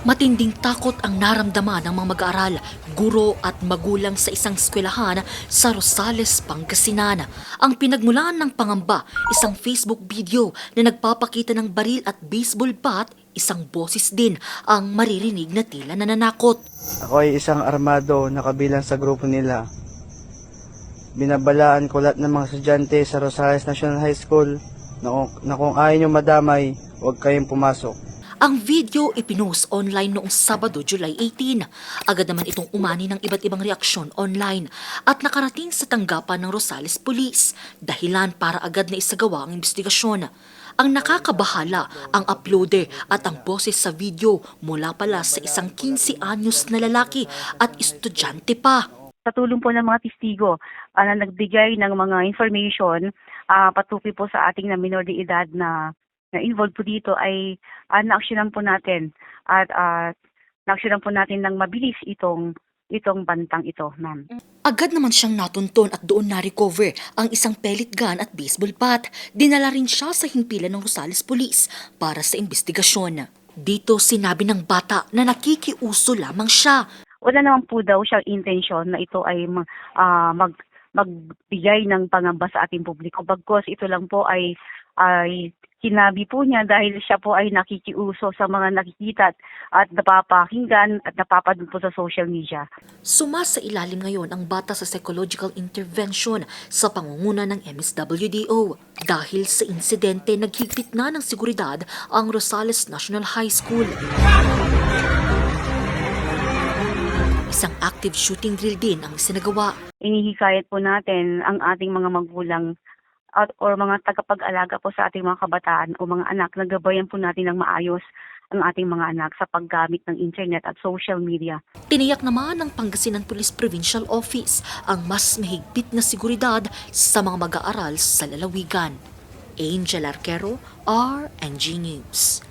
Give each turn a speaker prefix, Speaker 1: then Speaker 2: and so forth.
Speaker 1: Matinding takot ang naramdaman ng mga mag-aaral, guro at magulang sa isang eskwelahan sa Rosales, Pangasinan. Ang pinagmulan ng pangamba, isang Facebook video na nagpapakita ng baril at baseball bat, isang boses din ang maririnig na tila nananakot.
Speaker 2: Ako ay isang armado na kabilang sa grupo nila. Binabalaan ko lahat ng mga estudyante sa Rosales National High School na kung ayaw nyo madamay, huwag kayong pumasok.
Speaker 1: Ang video ipinost online noong Sabado, July 18. Agad naman itong umani ng iba't ibang reaksyon online at nakarating sa tanggapan ng Rosales Police, dahilan para agad na isagawa ang investigasyon. Ang nakakabahala, ang uploader at ang boses sa video mula pala sa isang 15 anyos na lalaki at estudyante pa.
Speaker 3: Sa tulong po ng mga testigo na nagbigay ng mga information patuloy po sa ating na minor de edad na involved po dito ay na-actionan po natin at na-actionan po natin ng mabilis itong bantang ito, ma'am.
Speaker 1: Agad naman siyang natunton at doon na-recover ang isang pellet gun at baseball bat. Dinala rin siya sa himpilan ng Rosales Police para sa investigasyon. Dito sinabi ng bata na nakikiuso lamang siya.
Speaker 3: Wala naman po daw siyang intensyon na ito ay magbigay ng pangamba sa ating publiko. Bagkus ito lang po ay sinabi po niya dahil siya po ay nakikiuso sa mga nakikita at napapakinggan at napapanood po sa social media.
Speaker 1: Sumasa ilalim ngayon ang bata sa psychological intervention sa pangunguna ng MSWDO. Dahil sa insidente, naghigpit na ng seguridad ang Rosales National High School. Isang active shooting drill din ang isinagawa.
Speaker 3: Inihikayat po natin ang ating mga magulang or mga tagapag-alaga po sa ating mga kabataan o mga anak, nagabayan po natin ng maayos ang ating mga anak sa paggamit ng internet at social media.
Speaker 1: Tiniyak naman ng Pangasinan Police Provincial Office ang mas mahigpit na seguridad sa mga mag-aaral sa lalawigan. Angel Arquero, RNG News.